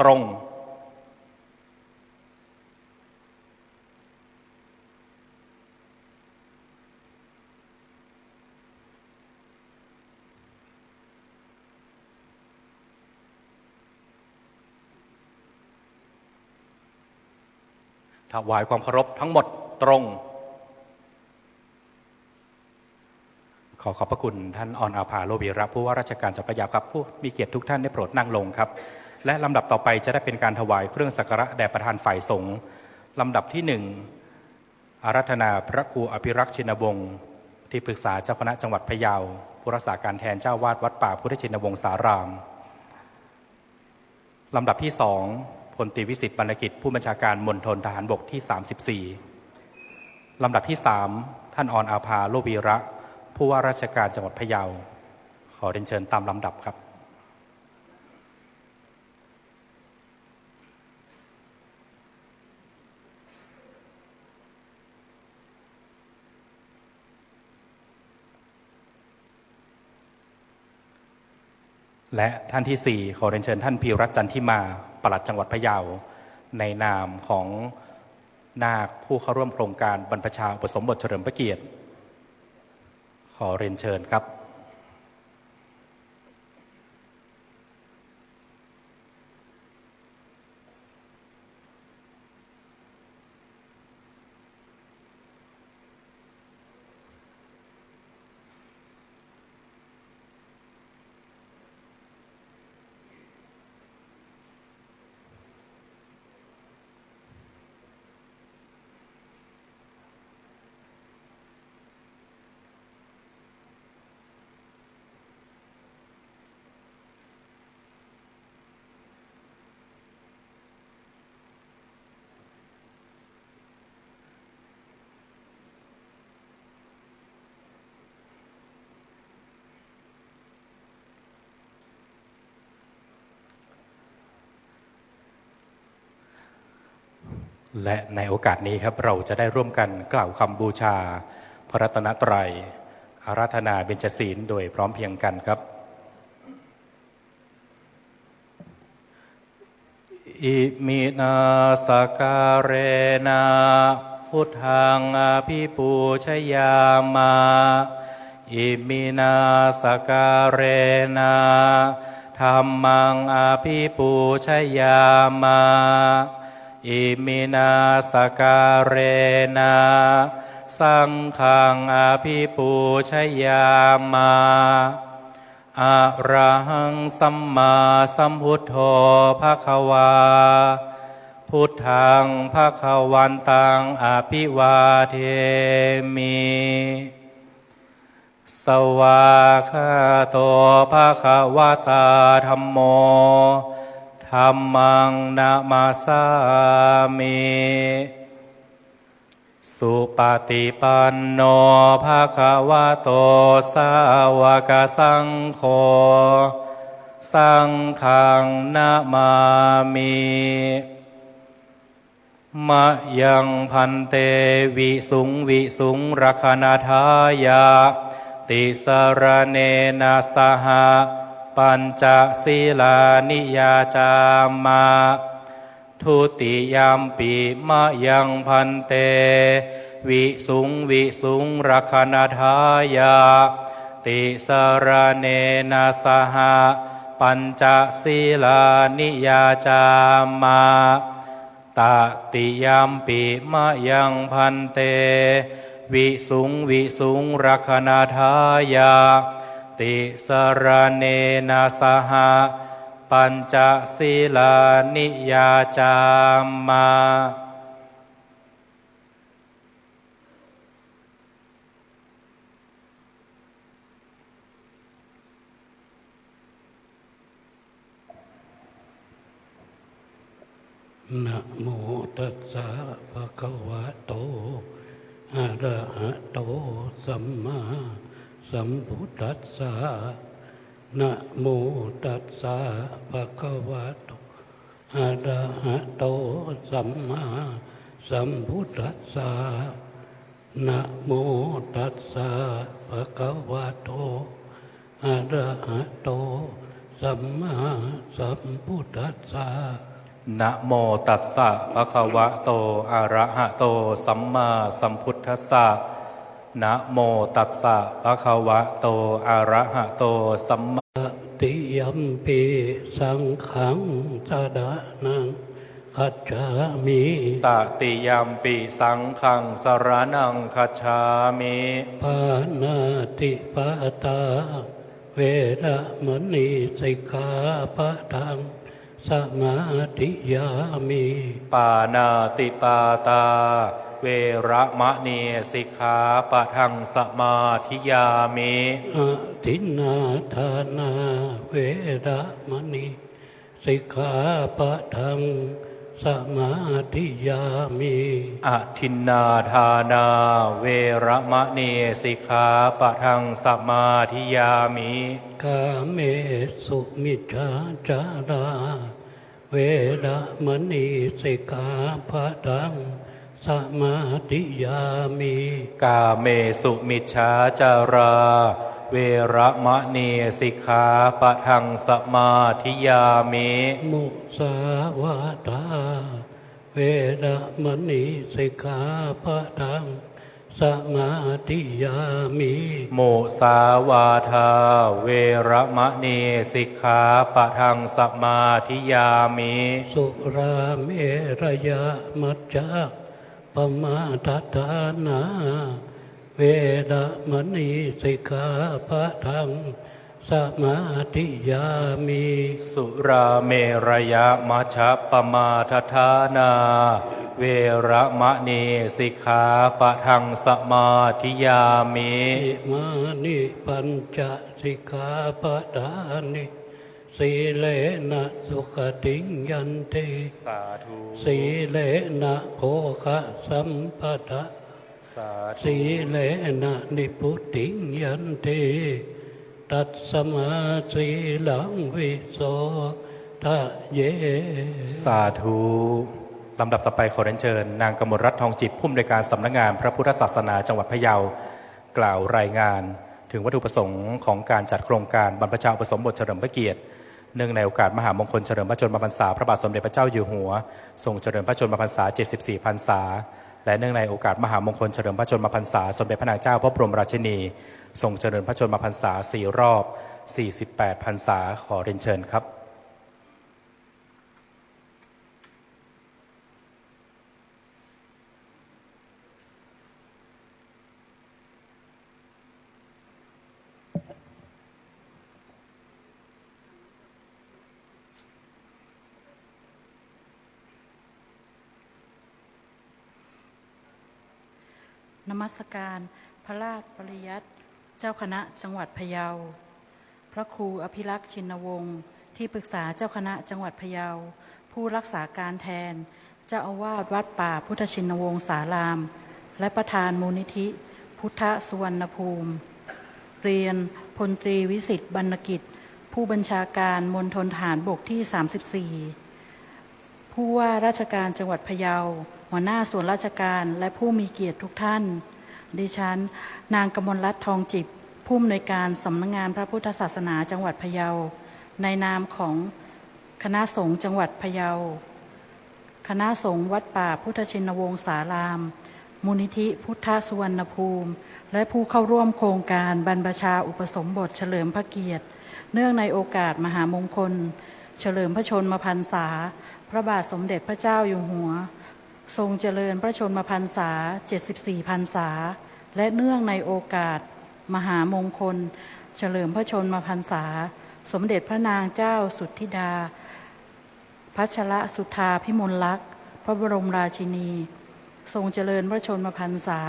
ตรงถวายความเคารพทั้งหมดตรงขอขอบพระคุณท่านออนอาภาโลวีระผู้ว่าราชการจังหวัดพะเยาครับผู้มีเกียรติทุกท่านได้โปรดนั่งลงครับและลำดับต่อไปจะได้เป็นการถวายเครื่องสักการะแด่ประธานฝ่ายสงฆ์ลำดับที่1อาราธนาพระครูอภิรักษ์ชินวงศ์ที่ปรึกษาเจ้าคณะจังหวัดพะเยาผู้รักษาการแทนเจ้าวาดวัดป่าพุทธชินวงศารามลำดับที่2พลตรีวิสิทธิ์บรรณกิจผู้บัญชาการมณฑลทหารบกที่34ลำดับที่3ท่านออนอาภาโลวีระผู้ว่าราชการจังหวัดพะเยาขอเรียนเชิญตามลำดับครับและท่านที่4ขอเรียนเชิญท่านพีรัตน์จันทิมาปลัดจังหวัดพะเยาในนามของนาคผู้เข้าร่วมโครงการบรรพชาอุปสมบทเฉลิมพระเกียรติขอเรียนเชิญครับและในโอกาสนี้ครับเราจะได้ร่วมกันกล่าวคำบูชาพระรัตนตรัยอาราธนาเบญจศีลโดยพร้อมเพรียงกันครับอิมินาสการเรนะพุทธังอภิปูชยามาอิมินาสการเรนะธัมมังอภิปูชยามาอิมินาสการเรนะสังฆังอภิปูชยามาอะระหังสัมมาสัมพุทโธภควาพุทธังภควันตังอภิวาเทมิสวากขาโตภควตาธัมโมธัมมังนะมาสามิสุปฏิปันโนภควโตสาวกสังโฆสังฆังนะมามิมะยังพันเตวิสุงรัคณทายาติสรเนนะสหปัญจศีลานิยาจามาทุติยามปิมะยังพันเตวิสุงรัคณทายาติสรเนนะสหปัญจศีลานิยาจามาตติยามปิมะยังพันเตวิสุงรัคณทายาติสรเนนะสหปัญจศีลานิยาจามานะโมตัสสะภะคะวะโตอะระหะโตสัมมาสัมพุทธัสสะนะโมตัสสะภะคะวะโตอะระหะโตสัมมาสัมพุทธัสสะนะโมตัสสะภะคะวะโตอะระหะโต สัมมาสัมพุทธัสสะนะโมตัสสะภะคะวะโตอะระหะโตสัมมาสัมพุทธัสสะนะโมตัสสะภะคะวะโตอะระหะโตสัมมาติยัมปิสังขังสดานังคัจฉามิตติยัมปิสังฆังสรณังคัจฉามิปานาติปาตาเวระมณีสิกขาปะทังสมาธิยามิปานาติปาตาเวระมะเนสิกขาปะทังสมาธิยามิอะทินนาทานาเวระมณีสิกขาปะทังสมาธิยามิอะทินนาทานาเวระมะเนสิกขาปะทังสมาธิยามิกาเมสุมิจฉาจาราเวระมณีสิกขาปะทังสมาธิยามิกาเมสุมิจฉาจาราเวระมะเนสิกขาปะทังสมาธิยามิมุสาวาทาเวระมณีสิกขาปะทังสมาธิยามิมุสาวาทาเวระมะเนสิกขาปะทังสมาธิยามิสุราเมรยะมัจจาปมาทัฏฐานาเวระมณีสิกขาปะทังสมาธิยามิสุราเมรยะมัชฌัปปมาทัฏฐานาเวระมะเนสิกขาปะทังสมาธิยามิอิมานิปัญจสิกขาปะทานิสีเลนะสุขติงยันติสาธุสีเลนะโภคะสัมปทะสีเลนะนิพุติงยันติตัสสมาสีลังวิโสทะเยสาธุลำดับต่อไปขอเรียนเชิญนางกมลรัตน์ทองจิตผู้อำนวยการสำนักงานพระพุทธศาสนาจังหวัดพะเยากล่าวรายงานถึงวัตถุประสงค์ของการจัดโครงการบรรพชาอุปสมบทเฉลิมพระเกียรติเนื่องในโอกาสมหามงคลเฉลิมพระชนมพรรษาพระบาทสมเด็จพระเจ้าอยู่หัวทรงเจริญพระชนมพรรษา74พรรษาและเนื่องในโอกาสมหามงคลเฉลิมพระชนมพรรษาสมเด็จพระนางเจ้าพระบรมราชินีทรงเจริญพระชนมพรรษา4 รอบ48พรรษาขอเรียนเชิญครับนมัสการพระราชปริยัติเจ้าคณะจังหวัดพะเยาพระครูอภิรักษ์ชินวงศ์ที่ปรึกษาเจ้าคณะจังหวัดพะเยาผู้รักษาการแทนเจ้าอาวาสวัดป่าพุทธชินวงศ์สารามและประธานมูลนิธิพุทธสุวรรณภูมิเรียนพลตรีวิสิทธิ์บรรณกิจผู้บัญชาการมณฑลทหารบกที่34ผู้ว่าราชการจังหวัดพะเยาหัวหน้าส่วนราชการและผู้มีเกียรติทุกท่านดิฉันนางกมลรัตน์ทองจิตผู้อำนวยการสำนักงานพระพุทธศาสนาจังหวัดพะเยาในนามของคณะสงฆ์จังหวัดพะเยาคณะสงฆ์วัดป่าพุทธชินวงศ์สารามมูลนิธิพุทธสุวรรณภูมิและผู้เข้าร่วมโครงการบรรพชาอุปสมบทเฉลิมพระเกียรติเนื่องในโอกาสมหามงคลเฉลิมพระชนมพรรษาพระบาทสมเด็จพระเจ้าอยู่หัวทรงเจริญพระชนมพรรษา74พรรษาและเนื่องในโอกาสมหามงคลเฉลิมพระชนมพรรษาสมเด็จพระนางเจ้าสุทธิดาพัชรสุธาพิมลลักษณ์พระบรมราชินีทรงเจริญพระชนมพรรษา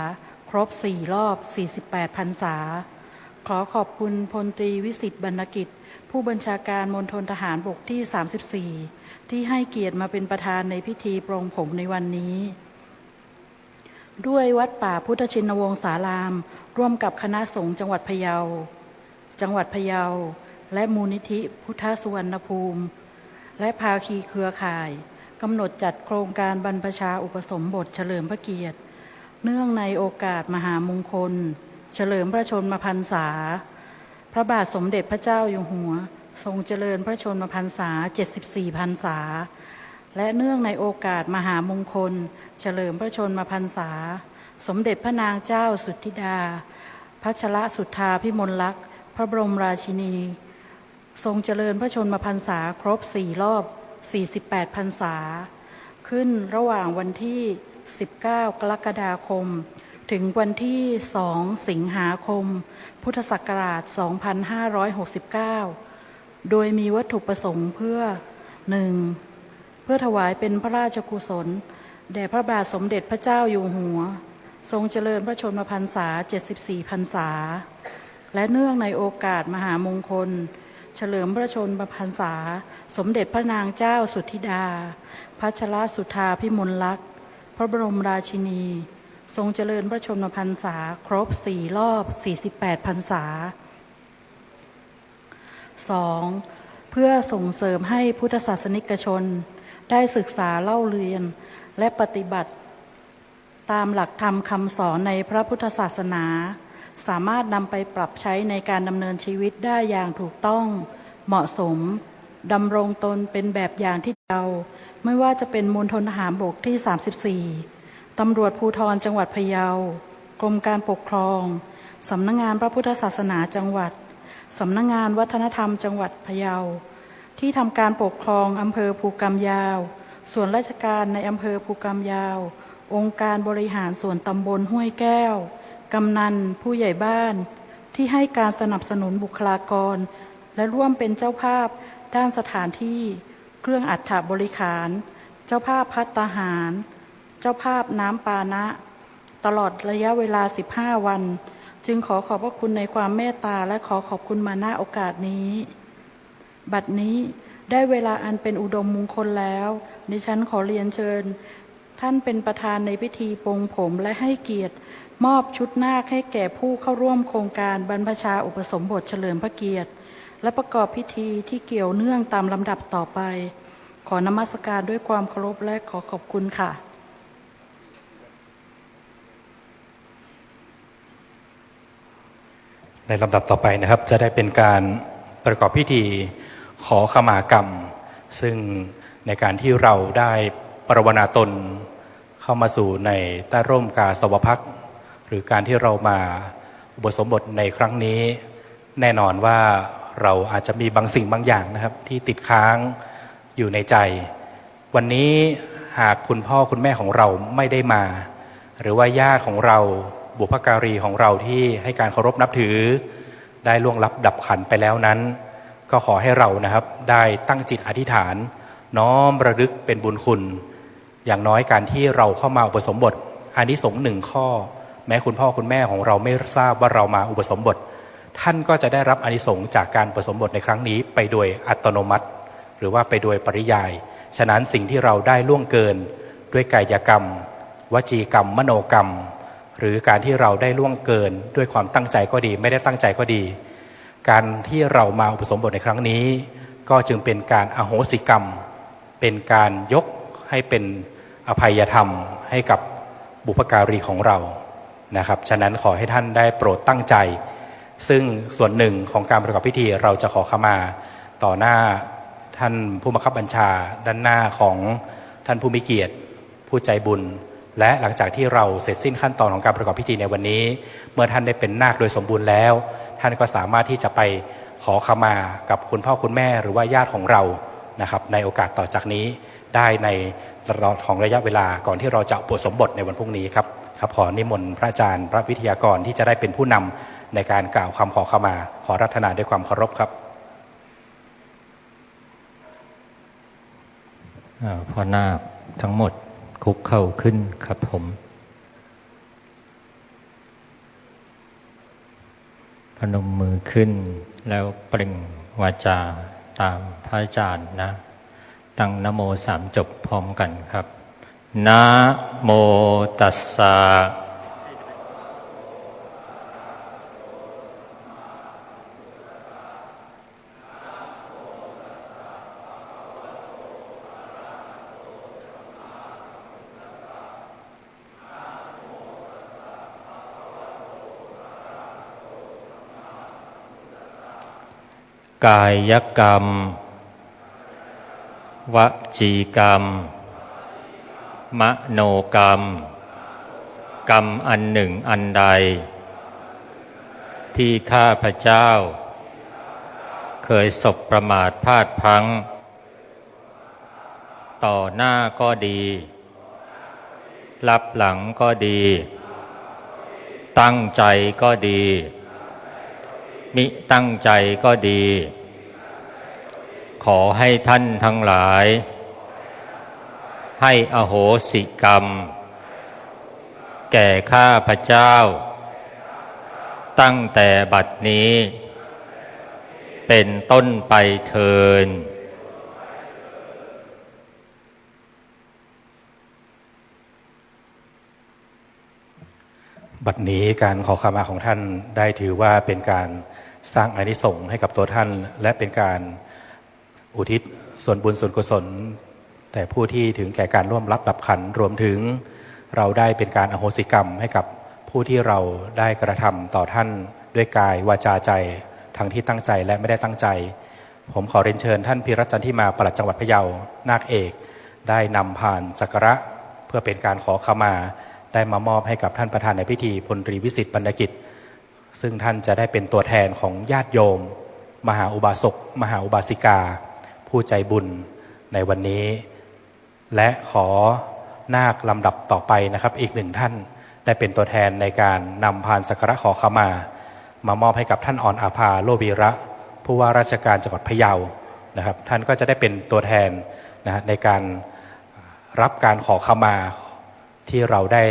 ครบ4 รอบ48พรรษาขอขอบคุณพลตรีวิสิทธิ์บรรณกิจผู้บัญชาการมณฑลทหารบกที่34ที่ให้เกียรติมาเป็นประธานในพิธีปรงผมในวันนี้ด้วยวัดป่าพุทธชินวงศ์สารามร่วมกับคณะสงฆ์จังหวัดพะเยาและมูลนิธิพุทธสุวรรณภูมิและภาคีเครือข่ายกำหนดจัดโครงการบรรพชาอุปสมบทเฉลิมพระเกียรติเนื่องในโอกาสมหามงคลเฉลิมพระชนมพรรษาพระบาทสมเด็จพระเจ้าอยู่หัว ทรงเจริญพระชนมพรรษา74พรรษาและเนื่องในโอกาสมหามงคลเฉลิมพระชนมพรรษาสมเด็จพระนางเจ้าสุทธิดาพัชรสุทธาพิมลลักษณ์พระบรมราชินีทรงเจริญพระชนมพรรษาครบ4รอบ48พรรษาขึ้นระหว่างวันที่19กรกฎาคมถึงวันที่2สิงหาคมพุทธศักราช2569โดยมีวัตถุประสงค์เพื่อ 1. เพื่อถวายเป็นพระราชกุศลแด่พระบาทสมเด็จพระเจ้าอยู่หัวทรงเจริญพระชนมพรรษา74พรรษาและเนื่องในโอกาสมหามงคลเฉลิมพระชนมพรรษาสมเด็จพระนางเจ้าสุทธิดาพัชรสุทธาพิมลลักษณ์พระบรมราชินีทรงเจริญพระชนมพรรษาครบ4รอบ48พรรษา 2. เพื่อส่งเสริมให้พุทธศาสนิกชนได้ศึกษาเล่าเรียนและปฏิบัติตามหลักธรรมคำสอนในพระพุทธศาสนาสามารถนำไปปรับใช้ในการดำเนินชีวิตได้อย่างถูกต้องเหมาะสมดำรงตนเป็นแบบอย่างที่เราไม่ว่าจะเป็นมณฑลทหารบกที่34ตำรวจภูธรจังหวัดพะเยากรมการปกครองสำนักงานพระพุทธศาสนาจังหวัดสำนักงานวัฒนธรรมจังหวัดพะเยาที่ทำการปกครองอำเภอภูกำยาวส่วนราชการในอำเภอภูกำยาวองค์การบริหารส่วนตำบลห้วยแก้วกำนันผู้ใหญ่บ้านที่ให้การสนับสนุนบุคลากรและร่วมเป็นเจ้าภาพด้านสถานที่เครื่องอัฐบริขารเจ้าภาพภัตตาหารเจ้าภาพน้ำปานะตลอดระยะเวลา15วันจึงขอขอบพระคุณในความเมตตาและขอขอบคุณมาณโอกาสนี้บัดนี้ได้เวลาอันเป็นอุดมมงคลแล้วดิฉันขอเรียนเชิญท่านเป็นประธานในพิธีปลงผมและให้เกียรติมอบชุดนาคให้แก่ผู้เข้าร่วมโครงการบรรพชาอุปสมบทเฉลิมพระเกียรติและประกอบพิธีที่เกี่ยวเนื่องตามลำดับต่อไปขอนมัสการด้วยความเคารพและขอขอบคุณค่ะในลำดับต่อไปนะครับจะได้เป็นการประกอบพิธีขอขมากรรมซึ่งในการที่เราได้ปรวนาตนเข้ามาสู่ในใต้ร่มกาสาวพักตร์หรือการที่เรามาอุปสมบทในครั้งนี้แน่นอนว่าเราอาจจะมีบางสิ่งบางอย่างนะครับที่ติดค้างอยู่ในใจวันนี้หากคุณพ่อคุณแม่ของเราไม่ได้มาหรือว่าญาติของเราบุพการีของเราที่ให้การเคารพนับถือได้ล่วงลับดับขันไปแล้วนั้นก็ขอให้เรานะครับได้ตั้งจิตอธิษฐานน้อมระลึกเป็นบุญคุณอย่างน้อยการที่เราเข้ามาอุปสมบทอานิสงส์หนึ่งข้อแม้คุณพ่อคุณแม่ของเราไม่ทราบว่าเรามาอุปสมบทท่านก็จะได้รับอานิสงส์จากการอุปสมบทในครั้งนี้ไปโดยอัตโนมัติหรือว่าไปโดยปริยายฉะนั้นสิ่งที่เราได้ล่วงเกินด้วยกายกรรมวจีกรรมมโนกรรมหรือการที่เราได้ล่วงเกินด้วยความตั้งใจก็ดีไม่ได้ตั้งใจก็ดีการที่เรามาอุปสมบทในครั้งนี้ก็จึงเป็นการอโหสิกรรมเป็นการยกให้เป็นอภัยธรรมให้กับบุพการีของเรานะครับฉะนั้นขอให้ท่านได้โปรดตั้งใจซึ่งส่วนหนึ่งของการประกอบพิธีเราจะขอขมาต่อหน้าท่านผู้บังคับบัญชาด้านหน้าของท่านผู้มีเกียรติผู้ใจบุญและหลังจากที่เราเสร็จสิ้นขั้นตอนของการประกอบพิธีในวันนี้เมื่อท่านได้เป็นนาคโดยสมบูรณ์แล้วท่านก็สามารถที่จะไปขอขมากับคุณพ่อคุณแม่หรือว่าญาติของเรานะครับในโอกาสต่อจากนี้ได้ในตลอดของระยะเวลาก่อนที่เราจะอุปสมบทในวันพรุ่งนี้ครับขอนิมนต์พระอาจารย์พระวิทยากรที่จะได้เป็นผู้นำในการกล่าวคำขอขมาขอรัตนาด้วยความเคารพครับพ่อนาคทั้งหมดคุกเข่าขึ้นครับผมพนมมือขึ้นแล้วเปล่งวาจาตามพระอาจารย์นะตั้งนะโม3จบพร้อมกันครับนะโมตัสสะ กายกรรมวจีกรรมมโนกรรมกรรมอันหนึ่งอันใดที่ข้าพเจ้าเคยสบประมาทพลาดพลั้งต่อหน้าก็ดีรับหลังก็ดีตั้งใจก็ดีมิตั้งใจก็ดีขอให้ท่านทั้งหลายให้อโหสิกรรมแก่ข้าพเจ้าตั้งแต่บัดนี้เป็นต้นไปเถิดบัดนี้การขอขมาของท่านได้ถือว่าเป็นการสร้างอานิสงส์ให้กับตัวท่านและเป็นการอุทิศส่วนบุญส่วนกุศลแต่ผู้ที่ถึงแก่การร่วมรับดับขันธ์รวมถึงเราได้เป็นการอโหสิกรรมให้กับผู้ที่เราได้กระทำต่อท่านด้วยกายวาจาใจทั้งที่ตั้งใจและไม่ได้ตั้งใจผมขอเรียนเชิญท่านพิรัตน์จันทิมาปลัดจังหวัดพะเยานาคเอกได้นำผ่านสักการะเพื่อเป็นการขอขมาได้มามอบให้กับท่านประธานในพิธีพลตรีวิสิทธิ์บรรณกิจซึ่งท่านจะได้เป็นตัวแทนของญาติโยมมหาอุบาสกมหาอุบาสิกาผู้ใจบุญในวันนี้และขอนาคลำดับต่อไปนะครับอีกหนึ่งท่านได้เป็นตัวแทนในการนำพานสักการะขอขมามามอบให้กับท่านอ่อนอาภาโลวีระผู้ว่าราชการจังหวัดพะเยานะครับท่านก็จะได้เป็นตัวแทนนะในการรับการขอขมาที่เราได้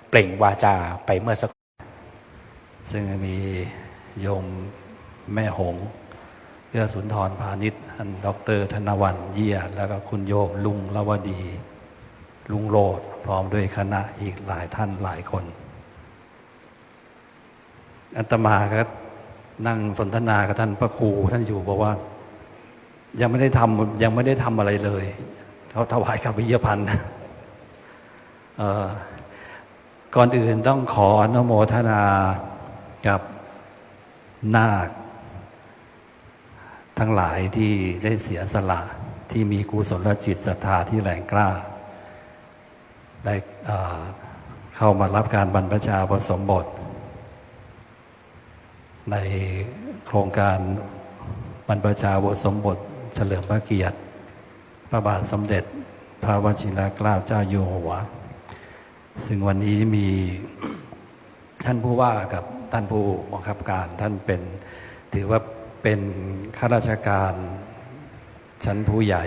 เปล่งวาจาไปเมื่อสักซึ่งมีโยมแม่หงเอื้อสุนทรพาณิชย์ท่านดร.ธนวันเยี่ยแล้วก็คุณโยมลุงลวดีลุงโรดพร้อมด้วยคณะอีกหลายท่านหลายคนอาตมาก็นั่งสนทนากับท่านพระครูท่านอยู่บอกว่ายังไม่ได้ทำอะไรเลยเขาถวายกับวิยพันธ์ก่อนอื่นต้องขออนุโมทนากับนาคทั้งหลายที่ได้เสียสละที่มีกุศลจิตศรัทธาที่แรงกล้าได้เข้ามารับการบรรพชาอุปสมบทในโครงการบรรพชาอุปสมบทเฉลิมพระเกียรติพระบาทสมเด็จพระวชิรเกล้าเจ้าอยู่หัวซึ่งวันนี้มีท่านผู้ว่ากับท่านผู้บังคับการท่านเป็นถือว่าเป็นข้าราชการชั้นผู้ใหญ่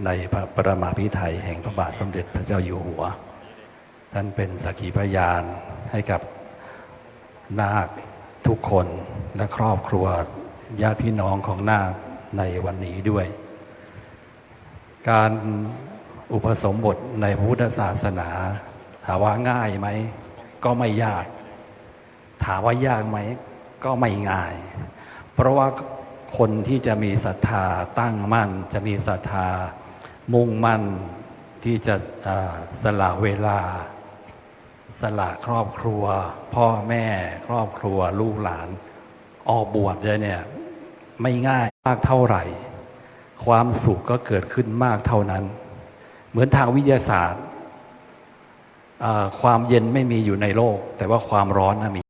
ในพระประมาภิไธยแห่งพระบาทสมเด็จพระเจ้าอยู่หัวท่านเป็นสักขีพยานให้กับนาคทุกคนและครอบครัวญาติพี่น้องของนาคในวันนี้ด้วยการอุปสมบทในพุทธศาสนาถามว่าง่ายไหมก็ไม่ยากถามว่ายากไหมก็ไม่ง่ายเพราะว่าคนที่จะมีศรัทธาตั้งมั่นจะมีศรัทธามุ่งมั่นที่จะสละเวลาสละครอบครัวพ่อแม่ครอบครัวลูกหลานออกบวชเลยเนี่ยไม่ง่ายมากเท่าไหร่ความสุขก็เกิดขึ้นมากเท่านั้นเหมือนทางวิทยาศาสตร์ความเย็นไม่มีอยู่ในโลกแต่ว่าความร้อนมี